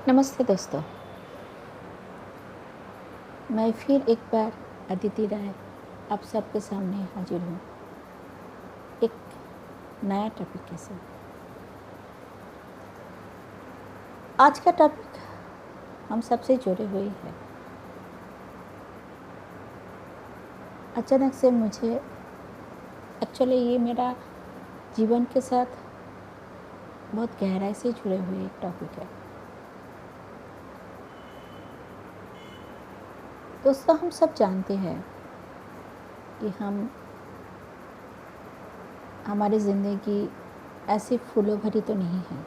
नमस्ते दोस्तों। मैं फिर एक बार अदिति राय आप सबके सामने हाजिर हूँ एक नया टॉपिक के साथ। आज का टॉपिक हम सबसे जुड़े हुए है। अचानक से मुझे एक्चुअली ये मेरा जीवन के साथ बहुत गहराई से जुड़े हुए एक टॉपिक है। दोस्तों, हम सब जानते हैं कि हमारी ज़िंदगी ऐसी फूलों भरी तो नहीं है।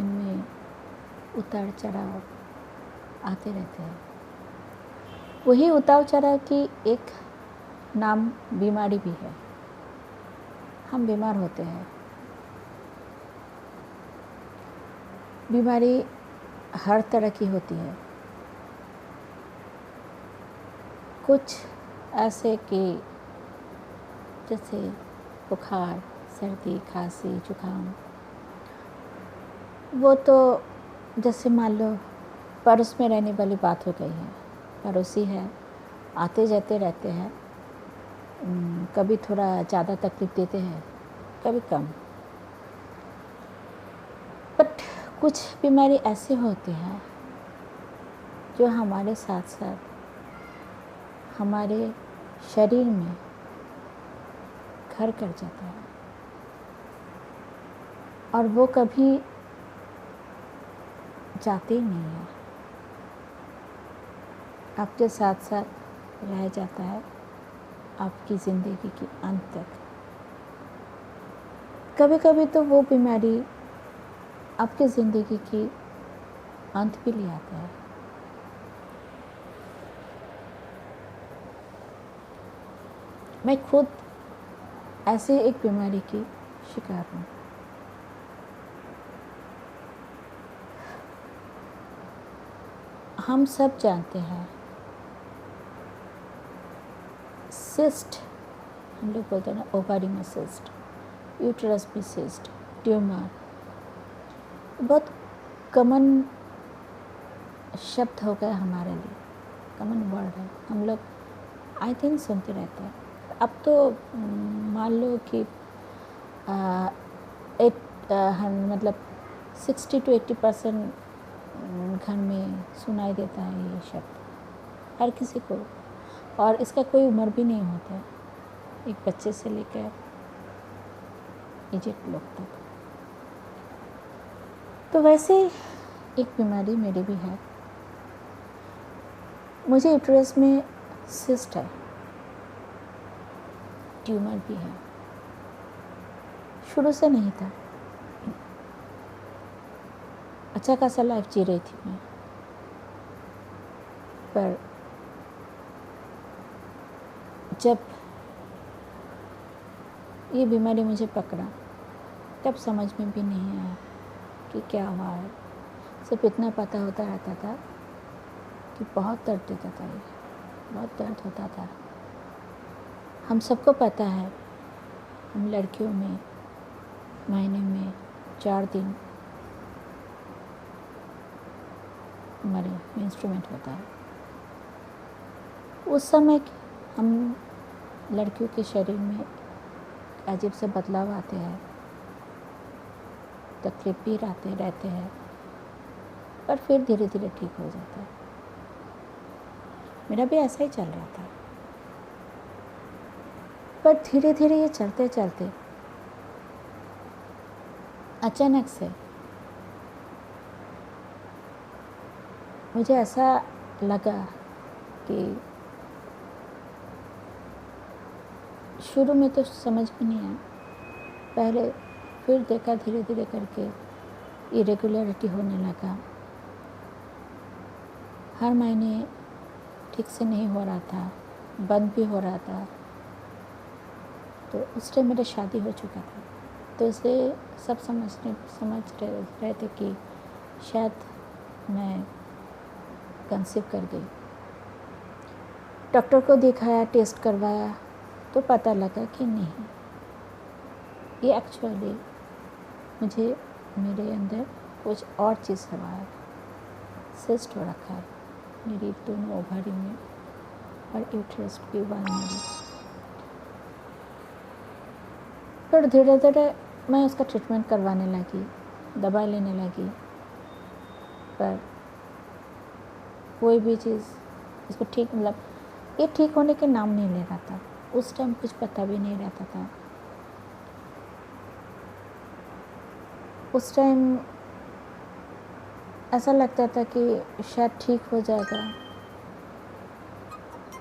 इनमें उतार चढ़ाव आते रहते हैं। वही उतार चढ़ाव की एक नाम बीमारी भी है। हम बीमार होते हैं। बीमारी हर तरह की होती है। कुछ ऐसे कि जैसे बुखार, सर्दी, खांसी, जुकाम, वो तो जैसे मान लो पड़ोस में रहने वाली बात हो गई है। पड़ोसी है, आते जाते रहते हैं। कभी थोड़ा ज़्यादा तकलीफ़ देते हैं, कभी कम। बट कुछ बीमारी ऐसी होती है जो हमारे साथ साथ हमारे शरीर में घर कर जाता है और वो कभी जाते ही नहीं है। आपके साथ साथ रह जाता है आपकी ज़िंदगी के अंत तक। कभी कभी तो वो बीमारी आपकी ज़िंदगी की अंत भी ले आता है। मैं खुद ऐसे एक बीमारी की शिकार हूँ। हम सब जानते हैं सिस्ट, हम लोग बोलते हैं ना, ओवरी में सिस्ट, यूट्रस में सिस्ट, ट्यूमर, बहुत कॉमन शब्द हो गया हमारे लिए, कॉमन वर्ड है। हम लोग आई थिंक सुनते रहते हैं। अब तो मान लो कि मतलब 60 to 80% घर में सुनाई देता है ये शब्द हर किसी को, और इसका कोई उम्र भी नहीं होता है, एक बच्चे से लेकर एजेड लोग तक। तो वैसे एक बीमारी मेरी भी है। मुझे यूट्रस में सिस्ट है, ट्यूमर भी है। शुरू से नहीं था। अच्छा खासा लाइफ जी रही थी मैं, पर जब ये बीमारी मुझे पकड़ा तब समझ में भी नहीं आया कि क्या हुआ है। सिर्फ इतना पता होता रहता था कि बहुत दर्द देता था, ये बहुत दर्द होता था। हम सबको पता है, हम लड़कियों में महीने में 4 दिन हमारे मेंस्ट्रुएट होता है। उस समय हम लड़कियों के शरीर में अजीब से बदलाव आते हैं, तकलीफ भी रहते हैं, पर फिर धीरे धीरे ठीक हो जाता है। मेरा भी ऐसा ही चल रहा था, पर धीरे धीरे ये चलते चलते अचानक से मुझे ऐसा लगा कि शुरू में तो समझ में नहीं आया, पहले फिर देखा धीरे धीरे करके इरेगुलरिटी होने लगा। हर महीने ठीक से नहीं हो रहा था, बंद भी हो रहा था। तो उस टाइम मेरी शादी हो चुका था, तो इसलिए सब समझ रहे थे कि शायद मैं कंसीव कर गई। डॉक्टर को दिखाया, टेस्ट करवाया, तो पता लगा कि नहीं, ये एक्चुअली मुझे मेरे अंदर कुछ और चीज़ हुआ है, सिस्ट हो रखा है मेरी दोनों ओवरी में और यूट्रस की वाल में भी। फिर धीरे धीरे मैं उसका ट्रीटमेंट करवाने लगी, दवा लेने लगी, पर कोई भी चीज़ इसको ठीक, मतलब ये ठीक होने के नाम नहीं ले रहा था। उस टाइम कुछ पता भी नहीं रहता था। उस टाइम ऐसा लगता था कि शायद ठीक हो जाएगा।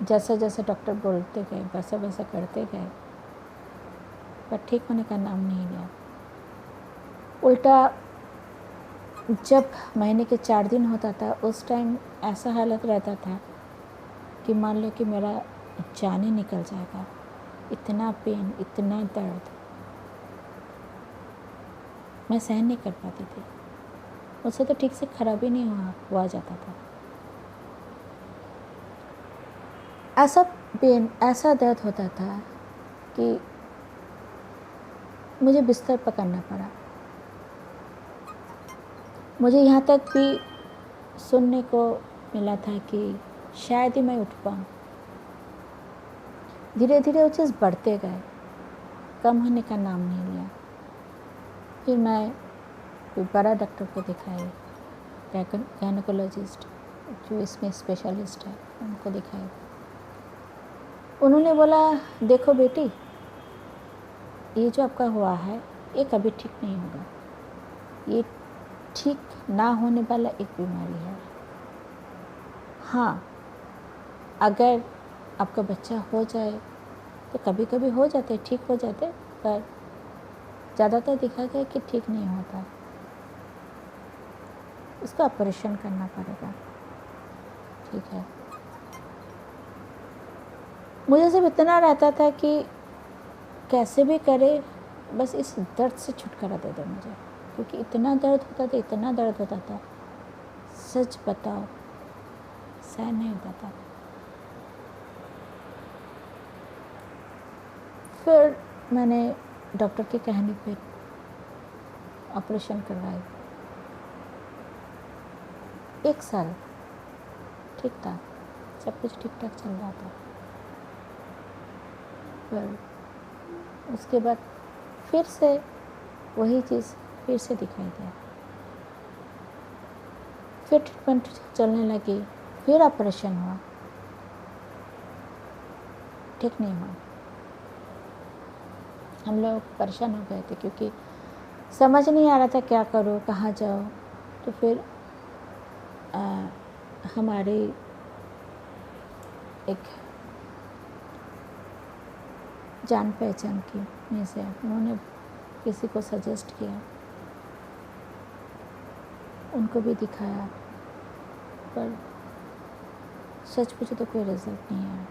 जैसा जैसा डॉक्टर बोलते गए वैसा वैसा करते गए, पर ठीक होने का नाम नहीं लिया। उल्टा जब महीने के 4 दिन होता था उस टाइम ऐसा हालत रहता था कि मान लो कि मेरा जान ही निकल जाएगा। इतना पेन, इतना दर्द मैं सहन नहीं कर पाती थी। मुझसे तो ठीक से खड़ा भी नहीं हुआ जाता था। ऐसा पेन, ऐसा दर्द होता था कि मुझे बिस्तर पकड़ना पड़ा। मुझे यहाँ तक भी सुनने को मिला था कि शायद ही मैं उठ पाऊँ। धीरे धीरे वो चीज़ बढ़ते गए, कम होने का नाम नहीं लिया। फिर मैं कोई बड़ा डॉक्टर को दिखाई, गायनेकोलॉजिस्ट जो इसमें स्पेशलिस्ट है, उनको दिखाई। उन्होंने बोला, देखो बेटी, ये जो आपका हुआ है ये कभी ठीक नहीं होगा। ये ठीक ना होने वाला एक बीमारी है। हाँ, अगर आपका बच्चा हो जाए तो कभी कभी हो जाते, ठीक हो जाते, पर ज़्यादातर देखा गया कि ठीक नहीं होता। उसका ऑपरेशन करना पड़ेगा। ठीक है, मुझे सिर्फ इतना रहता था कि कैसे भी करे बस इस दर्द से छुटकारा दे दे मुझे, क्योंकि इतना दर्द होता था, इतना दर्द होता था, सच बताओ सहन नहीं होता था। फिर मैंने डॉक्टर के कहने पे ऑपरेशन करवाई। 1 साल ठीक था, सब कुछ ठीक ठाक चल रहा था। पर उसके बाद फिर से वही चीज़ फिर से दिखाई दिया। फिर ट्रीटमेंट चलने लगी, फिर ऑपरेशन हुआ, ठीक नहीं हुआ। हम लोग परेशान हो गए थे क्योंकि समझ नहीं आ रहा था क्या करो, कहाँ जाओ। तो फिर हमारे एक जान पहचान की में से उन्होंने किसी को सजेस्ट किया, उनको भी दिखाया, पर सच पूछो तो कोई रिजल्ट नहीं आया।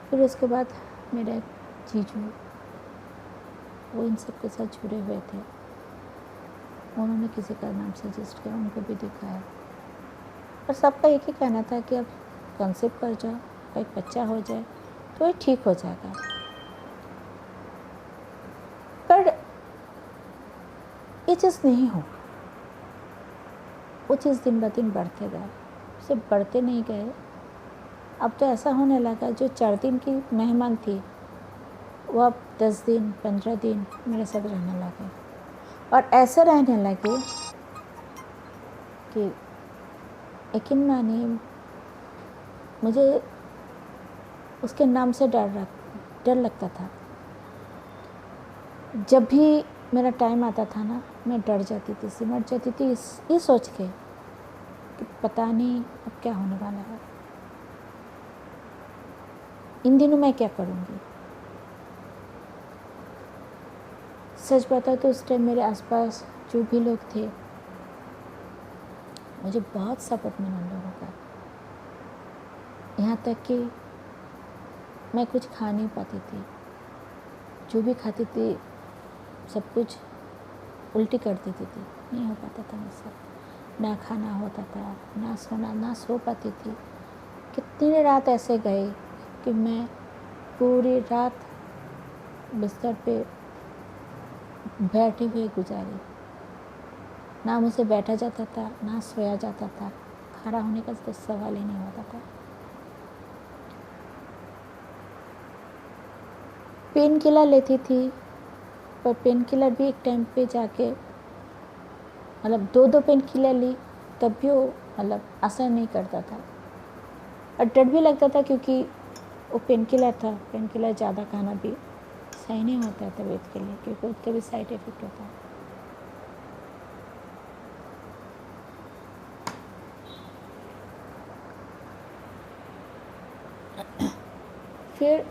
फिर उसके बाद मेरे जीजू, वो इन सब के साथ जुड़े हुए थे, उन्होंने किसी का नाम सजेस्ट किया, उनको भी दिखाया। और सबका एक ही कहना था कि अब कंसीव कर जाओ, एक बच्चा हो जाए तो ये ठीक हो जाएगा। पर ये चीज़ नहीं हो, वो चीज़ दिन ब दिन बढ़ते गए, सिर्फ बढ़ते नहीं गए। अब तो ऐसा होने लगा जो 4 दिन की मेहमान थी वो अब 10 दिन 15 दिन मेरे साथ रहने लगे। और ऐसे रहने लगे कि यकीन मानिए मुझे उसके नाम से डर लगता था। जब भी मेरा टाइम आता था ना, मैं डर जाती थी, सिमट जाती थी ये सोच के कि पता नहीं अब क्या होने वाला है, इन दिनों मैं क्या करूँगी। सच बताओ तो उस टाइम मेरे आसपास जो भी लोग थे, मुझे बहुत सपोर्ट मिला उन लोगों का। यहाँ तक कि मैं कुछ खा नहीं पाती थी, जो भी खाती थी सब कुछ उल्टी कर देती थी, नहीं हो पाता था मुझसे। ना खाना होता था, ना सोना, ना सो पाती थी। कितनी रात ऐसे गए कि मैं पूरी रात बिस्तर पे बैठी हुई गुजारी। ना मुझसे बैठा जाता था, ना सोया जाता था, खड़ा होने का तो सवाल ही नहीं होता था। पेन किलर लेती थी, पर पेन किलर भी एक टाइम पे जाके मतलब 2 पेन किलर ली, तब भी वो मतलब असर नहीं करता था। और डर भी लगता था क्योंकि वो पेन किलर था, पेन किलर ज़्यादा खाना भी सही नहीं होता है तबीयत के लिए, क्योंकि उसके भी साइड इफ़ेक्ट होता है। फिर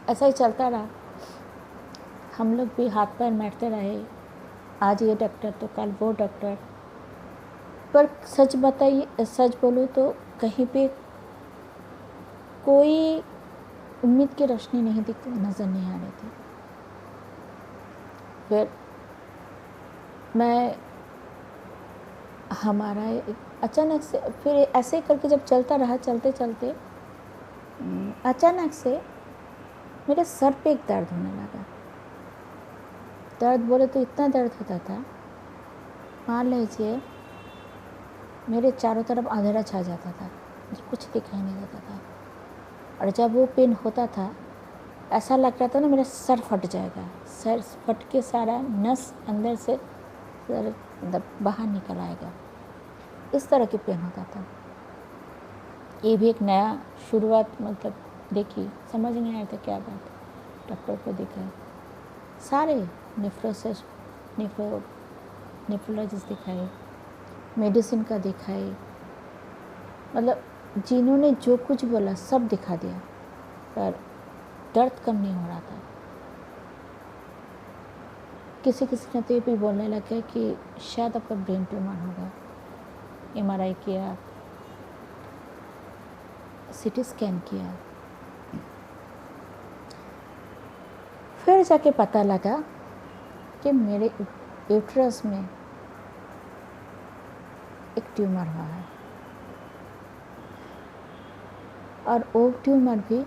ऐसा ही चलता रहा, हम लोग भी हाथ पैर मारते रहे, आज ये डॉक्टर तो कल वो डॉक्टर। पर सच बताइए, सच बोलूँ तो कहीं पे कोई उम्मीद की रोशनी नहीं दिख नज़र नहीं आ रही थी। फिर मैं हमारा अचानक से फिर ऐसे करके जब चलता रहा, चलते चलते अचानक से मेरे सर पे एक दर्द होने लगा। दर्द बोले तो इतना दर्द होता था, मान लीजिए मेरे चारों तरफ अंधेरा छा जाता था, मुझे कुछ दिखाई नहीं देता था। और जब वो पेन होता था, ऐसा लग रहा था ना मेरा सर फट जाएगा, सर फट के सारा नस अंदर से मतलब बाहर निकल आएगा, इस तरह की पेन होता था। ये भी एक नया शुरुआत, मतलब देखी, समझ नहीं आया था क्या बात। डॉक्टर को दिखाया, सारे नेफ्रोलॉजिस्ट दिखाए, मेडिसिन का दिखाए, मतलब जिन्होंने जो कुछ बोला सब दिखा दिया, पर दर्द कम नहीं हो रहा था। किसी ने तो ये भी बोलने लगा कि शायद आपका ब्रेन ट्यूमर होगा। MRI किया, CT स्कैन किया, फिर जाके पता लगा कि मेरे यूट्रस में एक ट्यूमर हुआ है, और वो ट्यूमर भी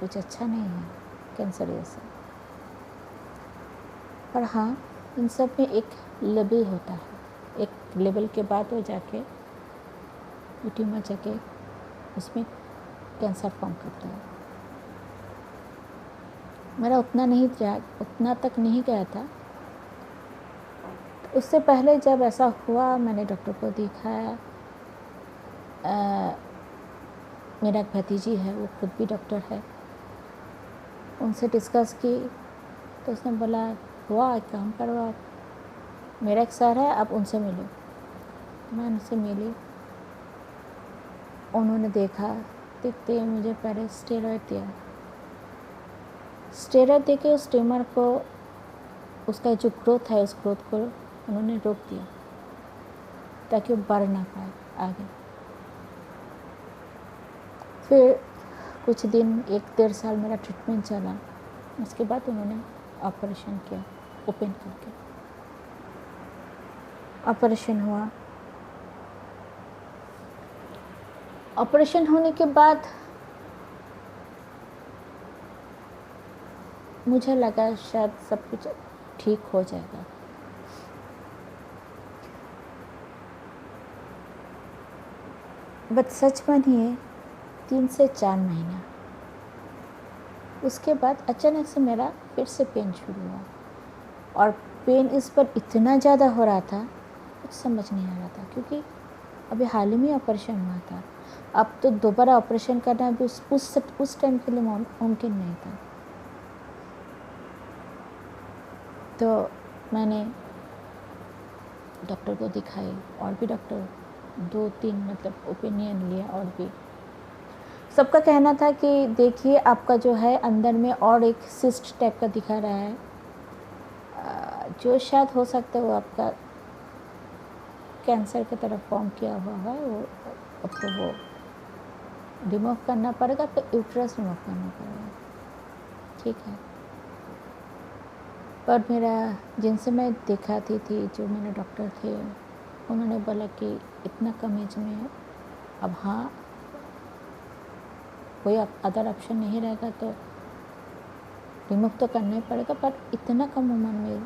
कुछ अच्छा नहीं है, कैंसर जैसा। पर हाँ, इन सब में एक लेवल होता है, एक लेवल के बाद वो जाके वो ट्यूमर जाके उसमें कैंसर फॉर्म करता है। मेरा उतना तक नहीं गया था। तो उससे पहले जब ऐसा हुआ, मैंने डॉक्टर को दिखाया। मेरा एक भतीजी है, वो खुद भी डॉक्टर है, उनसे डिस्कस की तो उसने बोला, हुआ एक काम करो, आप मेरा एक सर है, आप उनसे मिलो। मैं उनसे मिली, उन्होंने देखते मुझे पहले स्टेरॉइड दिया। स्टेरॉइड दे के उस ट्यूमर को, उसका जो ग्रोथ है, उस ग्रोथ को उन्होंने रोक दिया ताकि वो बढ़ ना पाए आगे। फिर कुछ दिन, 1-1.5 साल मेरा ट्रीटमेंट चला। उसके बाद उन्होंने ऑपरेशन किया, ओपन करके ऑपरेशन हुआ। ऑपरेशन होने के बाद मुझे लगा शायद सब कुछ ठीक हो जाएगा। बट सच मानिए 3 से 4 महीना उसके बाद अचानक से मेरा फिर से पेन शुरू हुआ, और पेन इस पर इतना ज़्यादा हो रहा था, कुछ समझ नहीं आ रहा था, क्योंकि अभी हाल ही में ऑपरेशन हुआ था। अब तो दोबारा ऑपरेशन करना भी उस टाइम के लिए मुमकिन नहीं था। तो मैंने डॉक्टर को दिखाई, और भी डॉक्टर 2-3 मतलब ओपिनियन लिया, और भी सबका कहना था कि देखिए आपका जो है अंदर में और एक सिस्ट टाइप का दिखा रहा है, जो शायद हो सकता है वो आपका कैंसर की तरफ फॉर्म किया हुआ है, वो आपको वो रिमूव करना पड़ेगा, तो यूट्रस रिमूव करना पड़ेगा, ठीक है। पर मेरा जिनसे मैं दिखाती थी, जो मेरे डॉक्टर थे, उन्होंने बोला कि इतना कम एज में है, अब हाँ कोई अदर ऑप्शन नहीं रहेगा तो रिमूव तो करना ही पड़ेगा, पर इतना कम उम्र में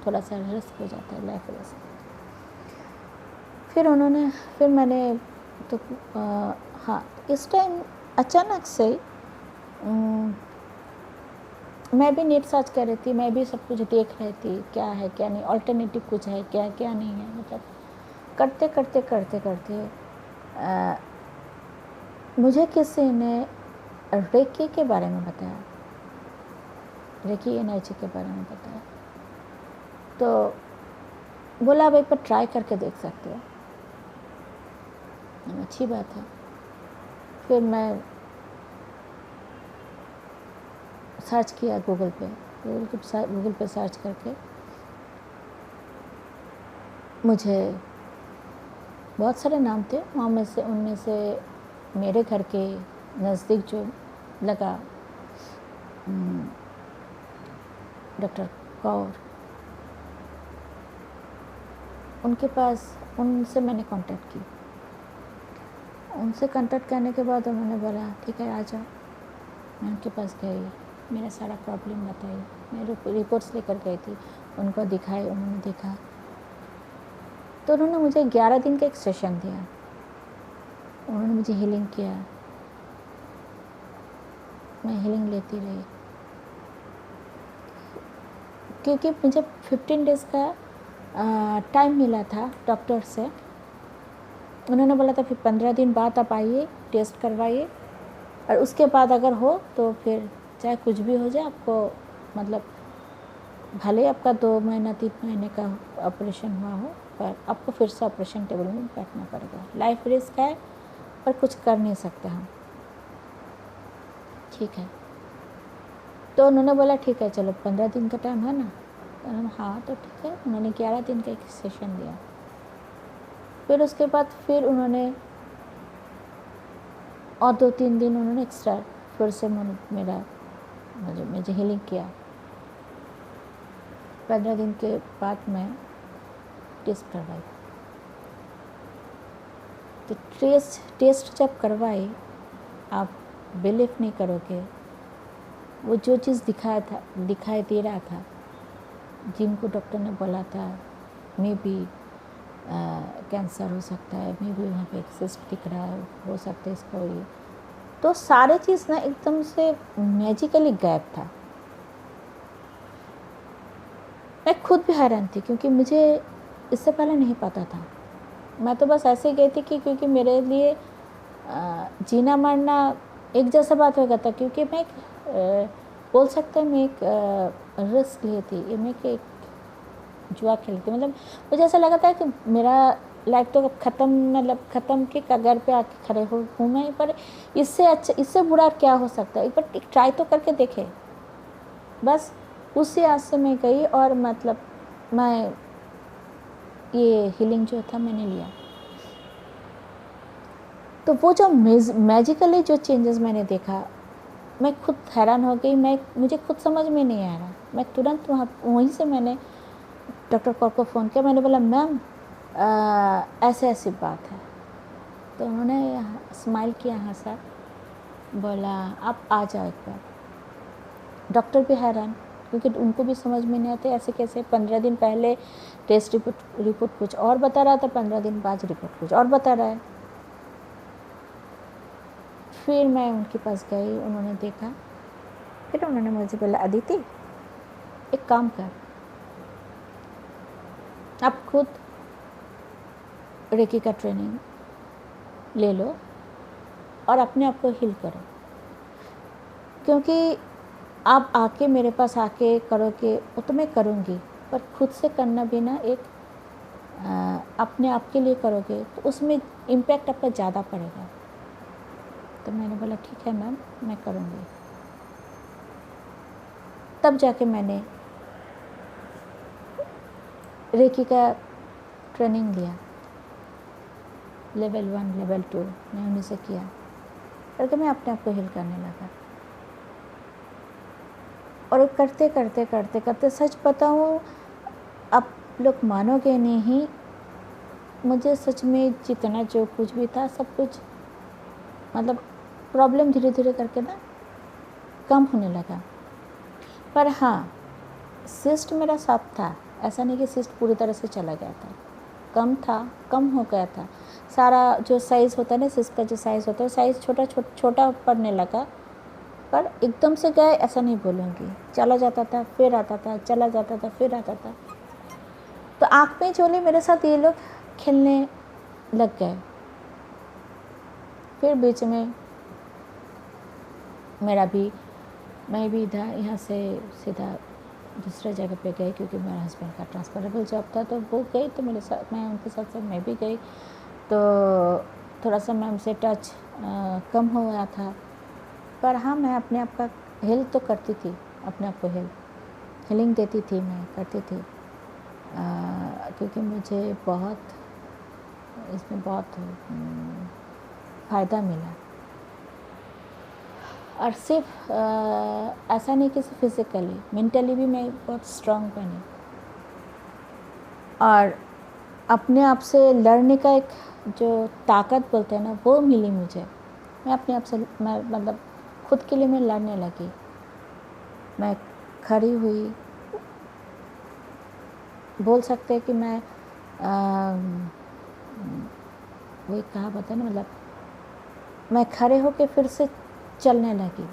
थोड़ा सा रिस्क हो जाता है, लाइफ रिस्क। फिर मैंने तो हाँ, इस टाइम अचानक से मैं भी नेट सर्च कर रही थी, मैं भी सब कुछ देख रही थी, क्या है क्या नहीं, अल्टरनेटिव कुछ है क्या, क्या नहीं है। मतलब करते करते करते करते मुझे किसी ने रेकी के बारे में बताया, रेकी एनर्जी के बारे में बताया। तो बोला अब एक बार ट्राई करके देख सकते हो। अच्छी बात है। फिर मैं सर्च किया गूगल पे सर्च करके मुझे बहुत सारे नाम थे, उनमें से मेरे घर के नज़दीक जो लगा डॉक्टर कौर, उनसे मैंने कांटेक्ट की। उनसे कांटेक्ट करने के बाद उन्होंने बोला ठीक है आ जाओ। मैं उनके पास गई, मेरा सारा प्रॉब्लम बताई, मैं रिपोर्ट्स लेकर गई थी, उनको दिखाए, उन्होंने देखा। तो उन्होंने मुझे 11 दिन का एक सेशन दिया, उन्होंने मुझे हीलिंग किया, मैं हीलिंग लेती रही, क्योंकि मुझे 15 डेज़ का टाइम मिला था डॉक्टर से। उन्होंने बोला था फिर 15 दिन बाद आप आइए, टेस्ट करवाइए, और उसके बाद अगर हो तो फिर चाहे कुछ भी हो जाए, आपको मतलब भले आपका 2 महीना 3 महीने का ऑपरेशन हुआ हो, पर आपको फिर से ऑपरेशन टेबल में बैठना पड़ेगा। लाइफ रिस्क है, पर कुछ कर नहीं सकते हम। ठीक है, तो उन्होंने बोला ठीक है चलो 15 दिन का टाइम है ना, तो हाँ तो ठीक है। उन्होंने 11 दिन का एक सेशन दिया। फिर उसके बाद फिर उन्होंने और 2-3 दिन उन्होंने एक्स्ट्रा फिर से मुझे हीलिंग किया। 15 दिन के बाद मैं टेस्ट करवाई। तो टेस्ट जब करवाई, आप बिलीव नहीं करोगे, वो जो चीज़ दिखाई दे रहा था, जिनको डॉक्टर ने बोला था मे बी कैंसर हो सकता है, मे बी वहाँ पे एक सिस्ट दिख रहा है, हो सकता है इसको ये, तो सारे चीज़ ना एकदम से मैजिकली गायब था। मैं खुद भी हैरान थी, क्योंकि मुझे इससे पहले नहीं पता था। मैं तो बस ऐसे ही गई थी कि क्योंकि मेरे लिए जीना मरना एक जैसा बात हो गया था, क्योंकि मैं बोल सकते हैं मैं एक रिस्क ली थी, मैं एक जुआ खेलती, मतलब मुझे ऐसा लगा था कि मेरा लाइफ तो ख़त्म के कगार पे आके खड़े हूँ मैं, पर इससे अच्छा, इससे बुरा क्या हो सकता है, एक बार ट्राई तो करके देखे। बस उसी आस से मैं गई, और मतलब मैं ये हीलिंग जो था मैंने लिया। तो वो जो मैजिकली जो चेंजेस मैंने देखा, मैं खुद हैरान हो गई। मुझे खुद समझ में नहीं आ रहा। मैं तुरंत वहीं से मैंने डॉक्टर कौर को फ़ोन किया। मैंने बोला मैम ऐसे ऐसी बात है। तो उन्होंने स्माइल किया, हंसा, बोला आप आ जाओ एक बार। डॉक्टर भी हैरान, क्योंकि उनको भी समझ में नहीं आते ऐसे कैसे। 15 दिन पहले टेस्ट रिपोर्ट कुछ और बता रहा था, 15 दिन बाद रिपोर्ट कुछ और बता रहा है। फिर मैं उनके पास गई, उन्होंने देखा, फिर उन्होंने मुझे बोला अदिति एक काम कर, आप खुद रेकी का ट्रेनिंग ले लो और अपने आप को हील करो, क्योंकि आप आके मेरे पास आके करोगे वो तो मैं करूँगी, पर खुद से करना भी ना एक अपने आप के लिए करोगे तो उसमें इम्पैक्ट आपका ज़्यादा पड़ेगा। तो मैंने बोला ठीक है मैम, मैं करूँगी। तब जाके मैंने रेकी का ट्रेनिंग लिया, लेवल 1 लेवल 2 मैं उन्हीं से किया, करके मैं अपने आप को हील करने लगा। और करते करते करते करते सच बताऊँ, आप लोग मानोगे नहीं, मुझे सच में जितना जो कुछ भी था सब कुछ मतलब प्रॉब्लम धीरे धीरे करके ना कम होने लगा। पर हाँ, सिस्ट मेरा साथ था, ऐसा नहीं कि सिस्ट पूरी तरह से चला गया था, कम था, कम हो गया था। सारा जो साइज़ होता है ना, सिस्ट का जो साइज़ होता है, साइज़ छोटा पड़ने लगा, पर एकदम से गए ऐसा नहीं बोलूँगी। चला जाता था, फिर आता था, चला जाता था, फिर आता था। तो आँख में झोली मेरे साथ ये लोग खेलने लग गए। फिर बीच में मैं भी इधर यहाँ से सीधा दूसरा जगह पे गई, क्योंकि मेरे हस्बैंड का ट्रांसफरेबल जॉब था, तो वो गई तो मेरे साथ, मैं उनके साथ साथ मैं भी गई। तो थोड़ा सा मैं उनसे टच कम हो गया था। पर हाँ, मैं अपने आप का हेल्प तो करती थी, अपने आप को हीलिंग देती थी, मैं करती थी, क्योंकि मुझे इसमें बहुत फ़ायदा मिला। और सिर्फ ऐसा नहीं कि सिर्फ फिज़िकली, मेंटली भी मैं बहुत स्ट्रॉन्ग बनी, और अपने आप से लड़ने का एक जो ताकत बोलते हैं ना, वो मिली मुझे। मैं अपने आप से, मैं मतलब खुद के लिए मैं लड़ने लगी। मैं खड़ी हुई, बोल सकते हैं कि मैं वही कहावत है ना, मतलब मैं खड़े होके फिर से चलने लगी।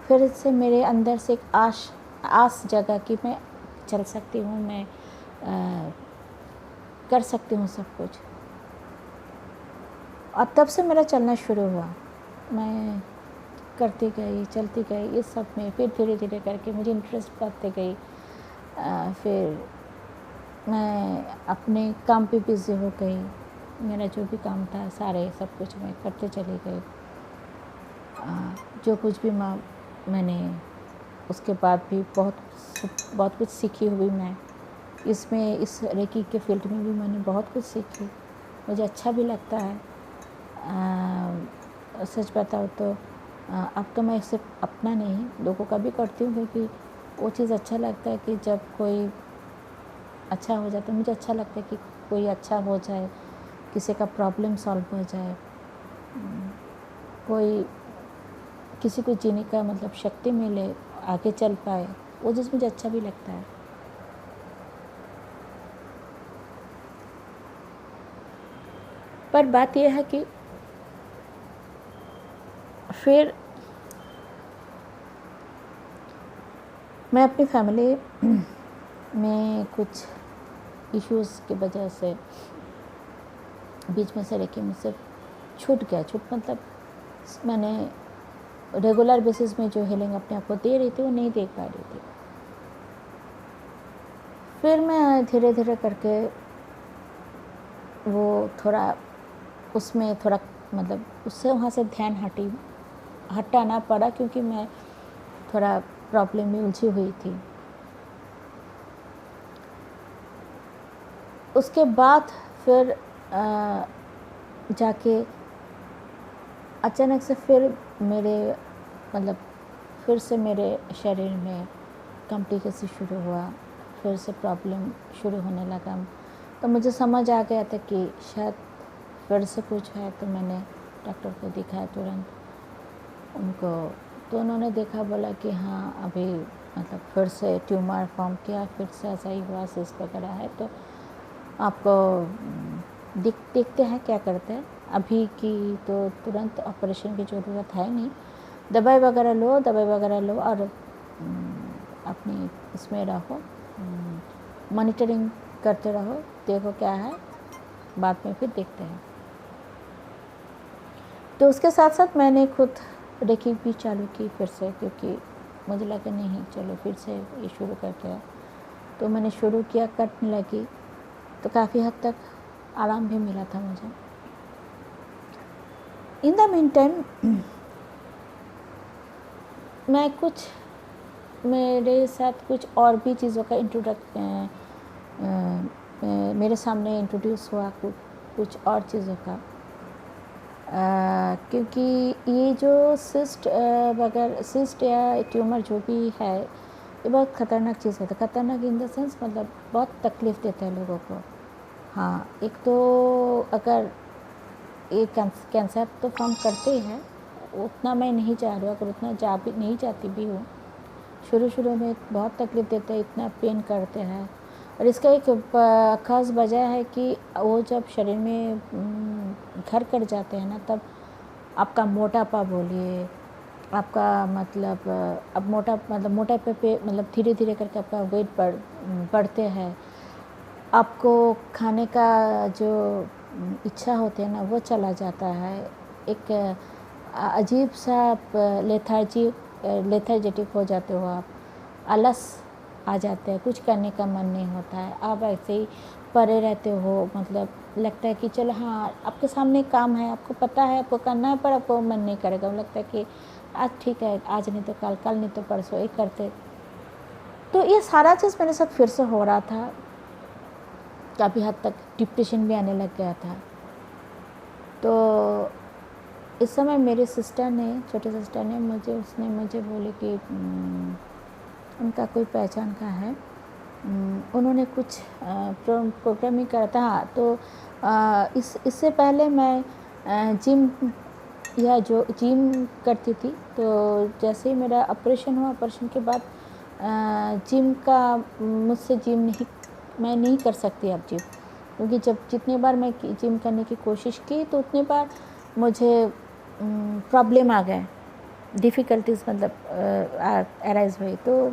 फिर से मेरे अंदर से एक आस जगा कि मैं चल सकती हूँ, मैं कर सकती हूँ सब कुछ। और तब से मेरा चलना शुरू हुआ। मैं करती गई, चलती गई इस सब में। फिर धीरे धीरे करके मुझे इंटरेस्ट बढ़ते गई। फिर मैं अपने काम पे बिज़ी हो गई। मेरा जो भी काम था सारे सब कुछ मैं करते चली गई। जो कुछ भी मैंने उसके बाद भी बहुत कुछ सीखी हुई मैं इसमें, इस रेकी के फील्ड में भी मैंने बहुत कुछ सीखी। मुझे अच्छा भी लगता है। सच बताऊँ तो अब तो मैं सिर्फ अपना नहीं, लोगों का भी करती हूँ, क्योंकि वो चीज़ अच्छा लगता है कि जब कोई अच्छा हो जाता है, मुझे अच्छा लगता है कि कोई अच्छा हो जाए, किसी का प्रॉब्लम सॉल्व हो जाए, कोई किसी को जीने का मतलब शक्ति मिले, आगे चल पाए, वो चीज़ मुझे अच्छा भी लगता है। पर बात यह है कि फिर मैं अपनी फैमिली में कुछ इश्यूज़ की वजह से बीच में से रेकी मुझसे छूट गया। मतलब मैंने रेगुलर बेसिस में जो हीलिंग अपने आप को दे रही थी वो नहीं दे पा रही थी। फिर मैं धीरे धीरे करके वो थोड़ा उसमें थोड़ा मतलब उससे वहाँ से ध्यान हटाना पड़ा, क्योंकि मैं थोड़ा प्रॉब्लम में उलझी हुई थी। उसके बाद फिर जाके अचानक से फिर फिर से मेरे शरीर में कॉम्प्लिकेशन शुरू हुआ, फिर से प्रॉब्लम शुरू होने लगा। तो मुझे समझ आ गया था कि शायद फिर से कुछ है। तो मैंने डॉक्टर को दिखाया तुरंत उनको। तो उन्होंने देखा, बोला कि हाँ अभी मतलब फिर से ट्यूमर फॉर्म किया, फिर से ऐसा ही हुआ, सिस्ट वगैरह है, तो आपको देखते हैं क्या करते हैं। अभी की तो तुरंत ऑपरेशन की ज़रूरत है नहीं, दवाई वगैरह लो और अपनी इसमें रहो, मॉनिटरिंग करते रहो, देखो क्या है, बाद में फिर देखते हैं। तो उसके साथ साथ मैंने खुद रेकी भी चालू की फिर से, क्योंकि मुझे लगा नहीं चलो फिर से ये शुरू करते हैं। तो मैंने शुरू किया, करने लगी, तो काफ़ी हद तक आराम भी मिला था मुझे। इन द मीन टाइम मेरे साथ कुछ और भी चीज़ों का मेरे सामने इंट्रोड्यूस हुआ, कुछ और चीज़ों का, क्योंकि ये जो सिस्ट या ट्यूमर जो भी है, ये बहुत ख़तरनाक चीज़ है। ख़तरनाक इन द सेंस मतलब बहुत तकलीफ़ देता है लोगों को। हाँ, एक तो अगर ये कैंसर तो फॉर्म करते हैं, उतना मैं नहीं चाह रही हूँ, अगर उतना नहीं चाहती भी हूँ, शुरू में बहुत तकलीफ़ देते हैं, इतना पेन करते हैं। और इसका एक ख़ास वजह है कि वो जब शरीर में घर कर जाते हैं ना, तब आपका मोटापा बोलिए, आपका मतलब अब मोटापे पे मतलब धीरे-धीरे करके आपका वेट बढ़ते हैं। आपको खाने का जो इच्छा होती है ना, वो चला जाता है। एक अजीब-सा आप लेथार्जिटिक हो जाते हो आप, आलस आ जाते हैं, कुछ करने का मन नहीं होता है। आप ऐसे ही पड़े रहते हो, मतलब लगता है कि चलो हाँ, आपके सामने काम है, आपको पता है आपको करना है, पर आपको मन नहीं करेगा। लगता है कि आज ठीक है, आज नहीं तो कल, कल नहीं तो परसों, एक करते। तो ये सारा चीज़ मेरे साथ फिर से हो रहा था। काफ़ी हद तक डिप्रेशन भी आने लग गया था। तो इस समय मेरी सिस्टर ने, छोटी सिस्टर ने उसने मुझे बोली कि उनका कोई पहचान का है, उन्होंने कुछ प्रोग्रामिंग करा था। हाँ, तो इससे पहले मैं जिम करती थी। तो जैसे ही मेरा ऑपरेशन हुआ, ऑपरेशन के बाद मैं नहीं कर सकती अब जिम, क्योंकि जितने बार मैं जिम करने की कोशिश की तो उतने बार मुझे प्रॉब्लम आ गए, डिफ़िकल्टीज़ मतलब अराइज़ हुई, तो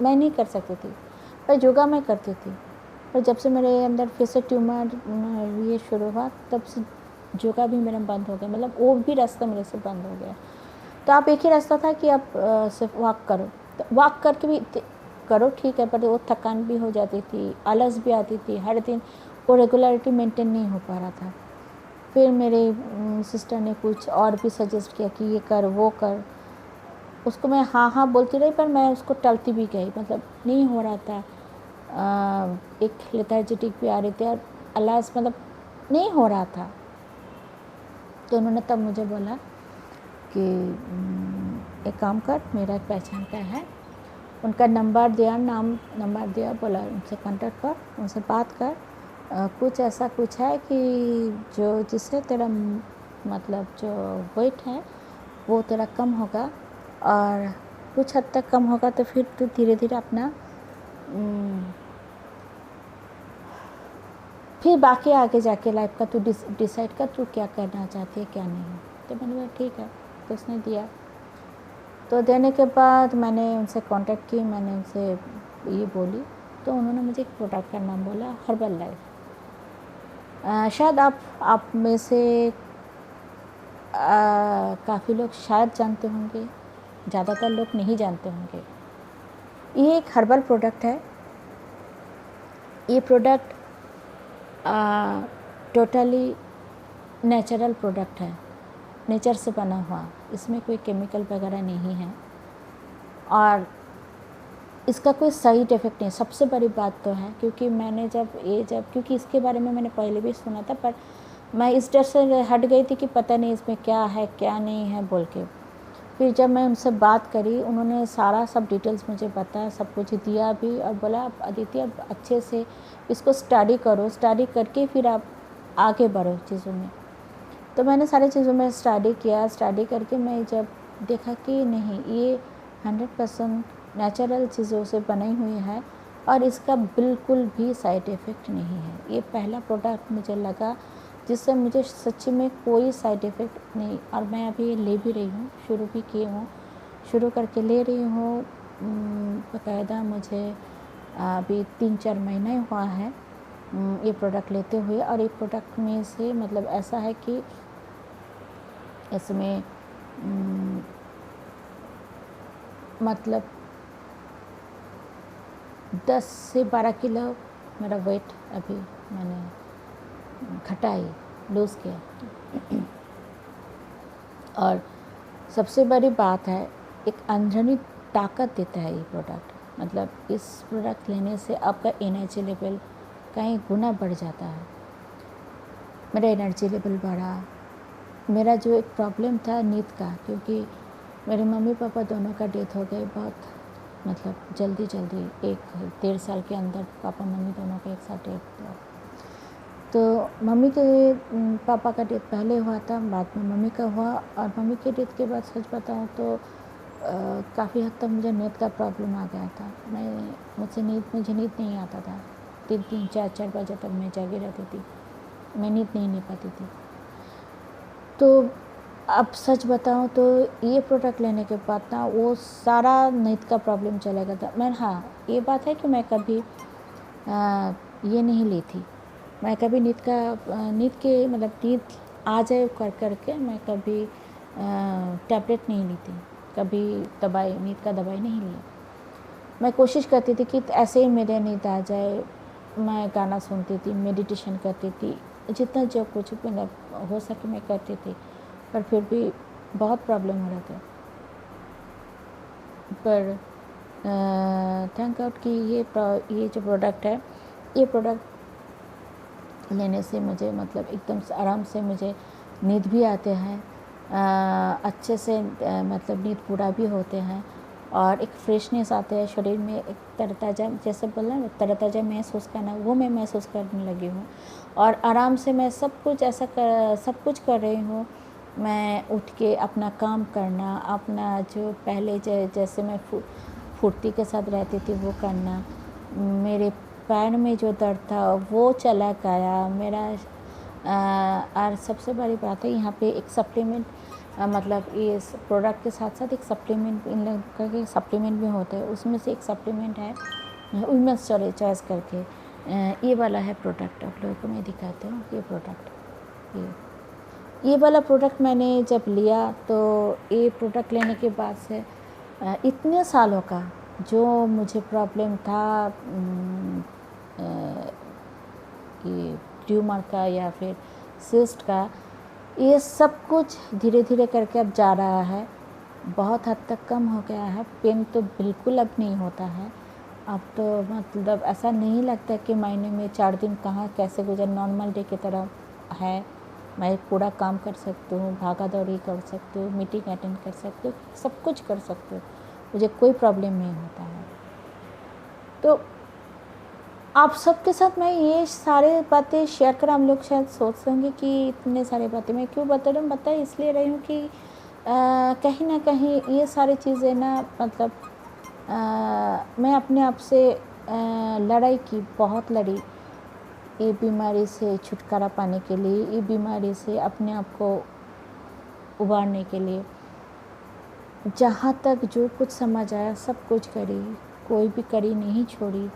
मैं नहीं कर सकती थी। पर योगा मैं करती थी। पर जब से मेरे अंदर फिर से ट्यूमर ये शुरू हुआ, तब से योगा भी मेरा बंद हो गया, मतलब वो भी रास्ता मेरे से बंद हो गया। तो आप एक ही रास्ता था कि आप सिर्फ वॉक करो। तो वॉक करके भी करो ठीक है, पर वो थकान भी हो जाती थी, आलस भी आती थी, हर दिन वो रेगुलरिटी मेंटेन नहीं हो पा रहा था। फिर मेरे सिस्टर ने कुछ और भी सजेस्ट किया कि ये कर, वो कर। उसको मैं हाँ हाँ बोलती रही, पर मैं उसको टलती भी गई, मतलब नहीं हो रहा था। एक लेथार्जिटिक भी आ रही थी और आलस, मतलब नहीं हो रहा था। तो उन्होंने तब मुझे बोला कि एक काम कर, मेरा एक पहचान का है। उनका नंबर दिया, बोला उनसे कांटेक्ट कर, उनसे बात कर। कुछ ऐसा कुछ है कि जिससे तेरा मतलब जो वेट है वो तेरा कम होगा, और कुछ हद तक कम होगा तो फिर तू धीरे धीरे अपना फिर बाकी आगे जाके लाइफ का तू डिसाइड कर, तू क्या करना चाहती है क्या नहीं। तो मैंने बोला ठीक है। तो उसने दिया। तो देने के बाद मैंने उनसे कांटेक्ट की, मैंने उनसे ये बोली, तो उन्होंने मुझे एक प्रोडक्ट का नाम बोला, हर्बल लाइफ। शायद आप में से काफ़ी लोग शायद जानते होंगे, ज़्यादातर लोग नहीं जानते होंगे। ये एक हर्बल प्रोडक्ट है। ये प्रोडक्ट टोटली नेचुरल प्रोडक्ट है, नेचर से बना हुआ, इसमें कोई केमिकल वगैरह नहीं है, और इसका कोई साइड इफ़ेक्ट नहीं। सबसे बड़ी बात तो है, क्योंकि मैंने क्योंकि इसके बारे में मैंने पहले भी सुना था, पर मैं इस डर से हट गई थी कि पता नहीं इसमें क्या है क्या नहीं है बोल के। फिर जब मैं उनसे बात करी, उन्होंने सब डिटेल्स मुझे बताया, सब कुछ दिया भी, और बोला आप अदिति अब अच्छे से इसको स्टडी करो, स्टडी करके फिर आप आगे बढ़ो चीज़ों में। तो मैंने सारी चीज़ों में स्टडी किया। स्टडी करके मैं जब देखा कि नहीं, ये 100% नेचुरल चीज़ों से बनी हुई है और इसका बिल्कुल भी साइड इफ़ेक्ट नहीं है। ये पहला प्रोडक्ट मुझे लगा जिससे मुझे सच्ची में कोई साइड इफ़ेक्ट नहीं, और मैं अभी ये ले भी रही हूँ, शुरू भी किए हूँ, शुरू करके ले रही हूँ। बाकायदा मुझे अभी 3-4 महीने हुआ है ये प्रोडक्ट लेते हुए। और ये प्रोडक्ट में से मतलब ऐसा है कि इसमें मतलब 10 से 12 किलो मेरा वेट अभी मैंने घटाई, लूज़ किया। और सबसे बड़ी बात है, एक अंदरूनी ताकत देता है ये प्रोडक्ट। मतलब इस प्रोडक्ट लेने से आपका एनर्जी लेवल कई गुना बढ़ जाता है। मेरा एनर्जी लेवल बढ़ा। मेरा जो एक प्रॉब्लम था नींद का, क्योंकि मेरे मम्मी पापा दोनों का डेथ हो गई बहुत मतलब जल्दी, 1-1.5 साल के अंदर पापा मम्मी दोनों का एक साथ डेथ हुआ। तो मम्मी के पापा का डेथ पहले हुआ था, बाद में मम्मी का हुआ। और मम्मी के डेथ के बाद सच बताऊँ तो काफ़ी हद तक मुझे नींद का प्रॉब्लम आ गया था। मुझे नींद नहीं आता था। 3-3 4-4 बजे तक मैं जागी रहती थी। मैं नींद नहीं ले पाती थी। तो अब सच बताऊँ तो ये प्रोडक्ट लेने के बाद ना वो सारा नींद का प्रॉब्लम चला गया था। हाँ, ये बात है कि मैं कभी ये नहीं ली थी। मैं कभी नींद के मतलब नींद आ जाए कर के मैं कभी टैबलेट नहीं ली थी। कभी नींद का दवाई नहीं लिया। मैं कोशिश करती थी कि ऐसे ही मेरे नींद आ जाए। मैं गाना सुनती थी, मेडिटेशन करती थी, जितना जो कुछ मतलब हो सके मैं करती थी, पर फिर भी बहुत प्रॉब्लम हो रहा था। पर थैंक गॉड कि ये जो प्रोडक्ट है, ये प्रोडक्ट लेने से मुझे मतलब एकदम से आराम से मुझे नींद भी आते हैं, अच्छे से मतलब नींद पूरा भी होते हैं और एक फ्रेशनेस आता है शरीर में, एक तरोताज़ा, जैसे बोला ना तरोताज़ा महसूस करना, वो मैं महसूस करने लगी हूँ। और आराम से मैं सब कुछ कर रही हूँ। मैं उठ के अपना काम करना, अपना जो पहले जैसे मैं फुर्ती के साथ रहती थी वो करना, मेरे पैर में जो दर्द था वो चला गया मेरा। और सबसे बड़ी बात है यहाँ पे एक सप्लीमेंट, मतलब ये प्रोडक्ट के साथ साथ एक सप्लीमेंट, इन लोगों का एक सप्लीमेंट भी होता है। उसमें से एक सप्लीमेंट है वुमेन्स चॉइस करके, ये वाला है प्रोडक्ट। आप लोगों को मैं दिखाती हूँ ये प्रोडक्ट। ये वाला प्रोडक्ट मैंने जब लिया तो ये प्रोडक्ट लेने के बाद से इतने सालों का जो मुझे प्रॉब्लम था, ये ट्यूमर का या फिर सिस्ट का, ये सब कुछ धीरे धीरे करके अब जा रहा है। बहुत हद तक कम हो गया है। पेन तो बिल्कुल अब नहीं होता है। अब तो मतलब ऐसा नहीं लगता कि महीने में 4 दिन कहाँ कैसे गुजर, नॉर्मल डे की तरह है। मैं पूरा काम कर सकती हूँ, भागा दौड़ी कर सकती हूँ, मीटिंग अटेंड कर सकती हूँ, सब कुछ कर सकती हूँ, मुझे कोई प्रॉब्लम नहीं होता है। तो आप सबके साथ मैं ये सारे बातें शेयर कर, हम लोग शायद सोच होंगे कि इतने सारे बातें मैं क्यों बता इसलिए रही हूँ कि कहीं ना कहीं ये सारी चीज़ें ना मतलब मैं अपने आप से लड़ाई की, बहुत लड़ी ये बीमारी से छुटकारा पाने के लिए, ये बीमारी से अपने आप को उबारने के लिए। जहाँ तक जो कुछ समझ आया सब कुछ करी, कोई भी कड़ी नहीं छोड़ी।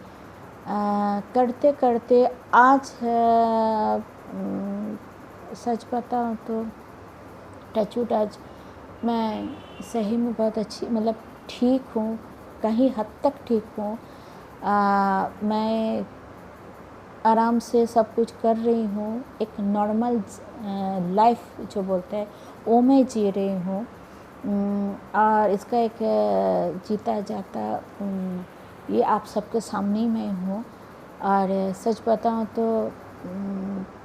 करते करते आज सच बताऊँ तो टचवुड आज मैं सही में बहुत अच्छी मतलब ठीक हूँ, कहीं हद तक ठीक हूँ। मैं आराम से सब कुछ कर रही हूँ, एक नॉर्मल लाइफ जो बोलते हैं वो मैं जी रही हूँ। और इसका एक जीता जाता ये आप सबके सामने ही मैं हूँ। और सच बताऊँ तो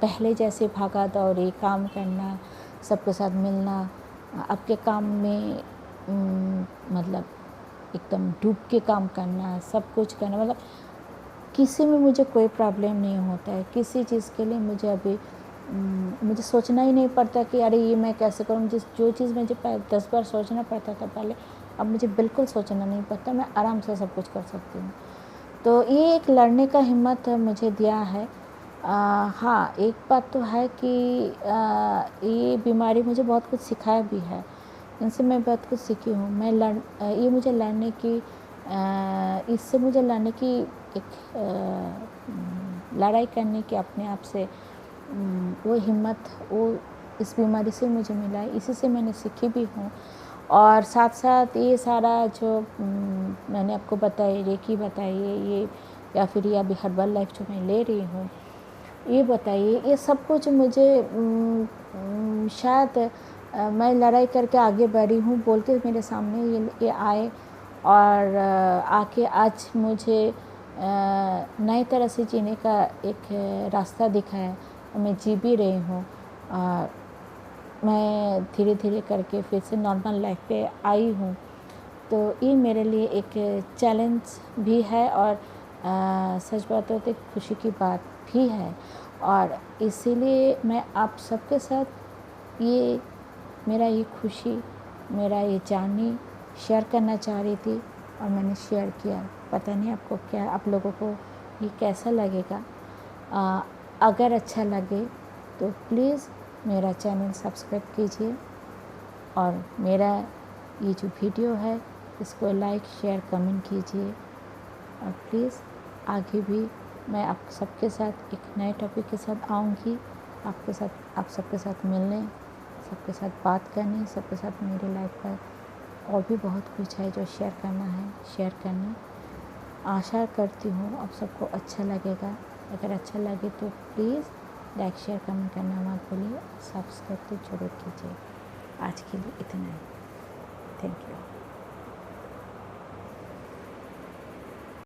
पहले जैसे भागा दौड़ी काम करना, सबके साथ मिलना, आपके काम में मतलब एकदम डूब के काम करना, सब कुछ करना, मतलब किसी में मुझे कोई प्रॉब्लम नहीं होता है। किसी चीज़ के लिए मुझे अभी मुझे सोचना ही नहीं पड़ता कि अरे ये मैं कैसे करूँ। जो चीज़ मुझे 10 बार सोचना पड़ता था पहले, अब मुझे बिल्कुल सोचना नहीं पड़ता, मैं आराम से सब कुछ कर सकती हूँ। तो ये एक लड़ने का हिम्मत मुझे दिया है। हाँ, एक बात तो है कि ये बीमारी मुझे बहुत कुछ सिखाया भी है, इनसे मैं बहुत कुछ सीखी हूँ। ये मुझे लड़ने की इससे मुझे लड़ने की एक लड़ाई करने की अपने आप से वो हिम्मत, वो इस बीमारी से मुझे मिला है, इसी से मैंने सीखी भी हूँ। और साथ साथ ये सारा जो मैंने आपको बताई, रेकी बताई, ये या फिर ये अभी हर्बल लाइफ जो मैं ले रही हूँ, ये बताइए, ये सब कुछ मुझे शायद मैं लड़ाई करके आगे बढ़ी हूँ बोल के मेरे सामने ये आए और आके आज मुझे नई तरह से जीने का एक रास्ता दिखा है। मैं जी भी रही हूँ और मैं धीरे धीरे करके फिर से नॉर्मल लाइफ पे आई हूँ। तो ये मेरे लिए एक चैलेंज भी है और सच बात हो तो खुशी की बात भी है। और इसीलिए मैं आप सबके साथ ये मेरा ये खुशी, मेरा ये जार्नी शेयर करना चाह रही थी और मैंने शेयर किया। पता नहीं आपको क्या, आप लोगों को ये कैसा लगेगा। अगर अच्छा लगे तो प्लीज़ मेरा चैनल सब्सक्राइब कीजिए और मेरा ये जो वीडियो है इसको लाइक शेयर कमेंट कीजिए। और प्लीज़ आगे भी मैं आप सबके साथ एक नए टॉपिक के साथ आऊँगी, आप सबके साथ मिलने, सबके साथ बात करने, सबके साथ मेरी लाइफ का और भी बहुत कुछ है जो शेयर करना है, शेयर करना। आशा करती हूँ आप सबको अच्छा लगेगा। अगर अच्छा लगे तो प्लीज़ लाइक शेयर कमेंट करना मत भूलिए, सब्सक्राइब तो जरूर कीजिए। आज के लिए इतना ही।